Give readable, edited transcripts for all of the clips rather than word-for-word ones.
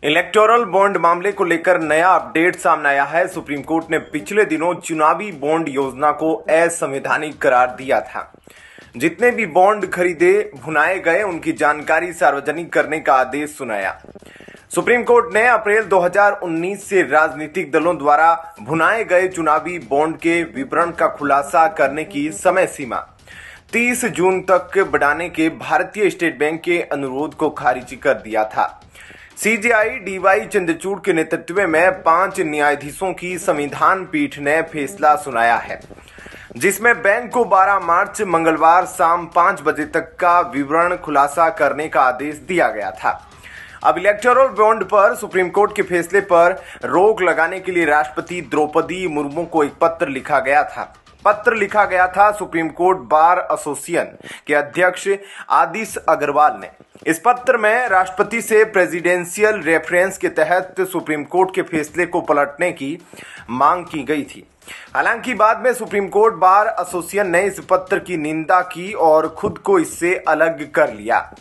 Electoral bond मामले को लेकर नया अपडेट सामने आया है। सुप्रीम कोर्ट ने पिछले दिनों चुनावी बॉन्ड योजना को असंवैधानिक करार दिया था। जितने भी बॉन्ड खरीदे भुनाए गए उनकी जानकारी सार्वजनिक करने का आदेश सुनाया। सुप्रीम कोर्ट ने अप्रैल 2019 से राजनीतिक दलों द्वारा भुनाए गए चुनावी बॉन्ड के विवरण का खुलासा करने की समय सीमा 30 जून तक बढ़ाने के भारतीय स्टेट बैंक के अनुरोध को खारिज कर दिया था। सीजेआई डीवाई चंद्रचूड़ के नेतृत्व में 5 न्यायाधीशों की संविधान पीठ ने फैसला सुनाया है, जिसमें बैंक को 12 मार्च मंगलवार शाम 5 बजे तक का विवरण खुलासा करने का आदेश दिया गया था। अब इलेक्टोरल बॉन्ड पर सुप्रीम कोर्ट के फैसले पर रोक लगाने के लिए राष्ट्रपति द्रौपदी मुर्मू को एक पत्र लिखा गया था। सुप्रीम कोर्ट बार एसोसिएशन के अध्यक्ष आदिश अग्रवाल ने इस पत्र में राष्ट्रपति से प्रेसिडेंशियल रेफरेंस के तहत सुप्रीम कोर्ट के फैसले को पलटने की मांग की गई थी। हालांकि बाद में सुप्रीम कोर्ट बार एसोसिएशन ने इस पत्र की निंदा की और खुद को इससे अलग कर लिया।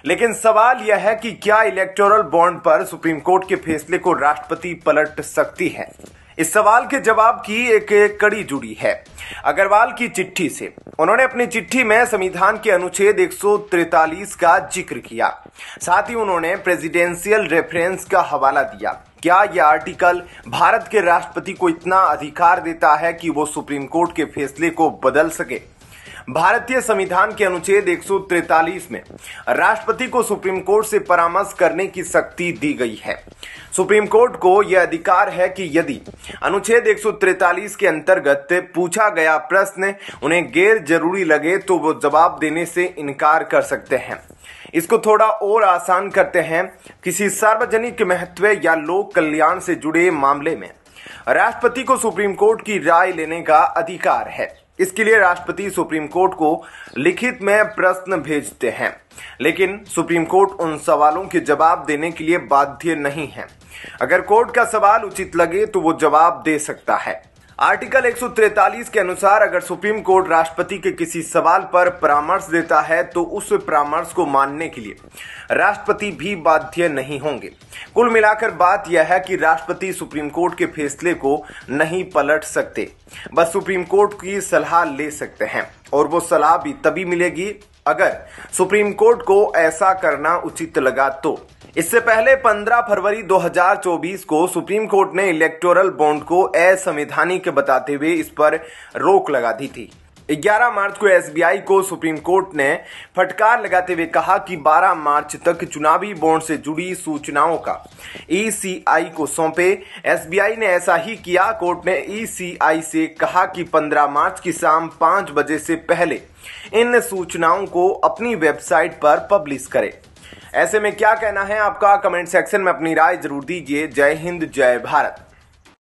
लेकिन सवाल यह है कि क्या इलेक्टोरल बॉन्ड पर सुप्रीम कोर्ट के फैसले को राष्ट्रपति पलट सकती है? इस सवाल के जवाब की एक कड़ी जुड़ी है अग्रवाल की चिट्ठी से। उन्होंने अपनी चिट्ठी में संविधान के अनुच्छेद 143 का जिक्र किया। साथ ही उन्होंने प्रेसिडेंशियल रेफरेंस का हवाला दिया। क्या यह आर्टिकल भारत के राष्ट्रपति को इतना अधिकार देता है कि वो सुप्रीम कोर्ट के फैसले को बदल सके? भारतीय संविधान के अनुच्छेद 143 में राष्ट्रपति को सुप्रीम कोर्ट से परामर्श करने की शक्ति दी गई है। सुप्रीम कोर्ट को यह अधिकार है कि यदि अनुच्छेद 143 के अंतर्गत पूछा गया प्रश्न उन्हें गैर जरूरी लगे तो वो जवाब देने से इनकार कर सकते हैं। इसको थोड़ा और आसान करते हैं। किसी सार्वजनिक महत्व या लोक कल्याण से जुड़े मामले में राष्ट्रपति को सुप्रीम कोर्ट की राय लेने का अधिकार है। इसके लिए राष्ट्रपति सुप्रीम कोर्ट को लिखित में प्रश्न भेजते हैं, लेकिन सुप्रीम कोर्ट उन सवालों के जवाब देने के लिए बाध्य नहीं है। अगर कोर्ट का सवाल उचित लगे तो वो जवाब दे सकता है। आर्टिकल 143 के अनुसार अगर सुप्रीम कोर्ट राष्ट्रपति के किसी सवाल पर परामर्श देता है तो उस परामर्श को मानने के लिए राष्ट्रपति भी बाध्य नहीं होंगे। कुल मिलाकर बात यह है कि राष्ट्रपति सुप्रीम कोर्ट के फैसले को नहीं पलट सकते, बस सुप्रीम कोर्ट की सलाह ले सकते हैं, और वो सलाह भी तभी मिलेगी अगर सुप्रीम कोर्ट को ऐसा करना उचित लगा तो। इससे पहले 15 फरवरी 2024 को सुप्रीम कोर्ट ने इलेक्टोरल बॉन्ड को असंवैधानिक बताते हुए इस पर रोक लगा दी थी। 11 मार्च को एसबीआई को सुप्रीम कोर्ट ने फटकार लगाते हुए कहा कि 12 मार्च तक चुनावी बॉन्ड से जुड़ी सूचनाओं का ईसीआई को सौंपे। एसबीआई ने ऐसा ही किया। कोर्ट ने ईसीआई से कहा कि 15 मार्च की शाम 5 बजे से पहले इन सूचनाओं को अपनी वेबसाइट पर पब्लिश करे। ऐसे में क्या कहना है आपका? कमेंट सेक्शन में अपनी राय जरूर दीजिए। जय हिंद, जय भारत।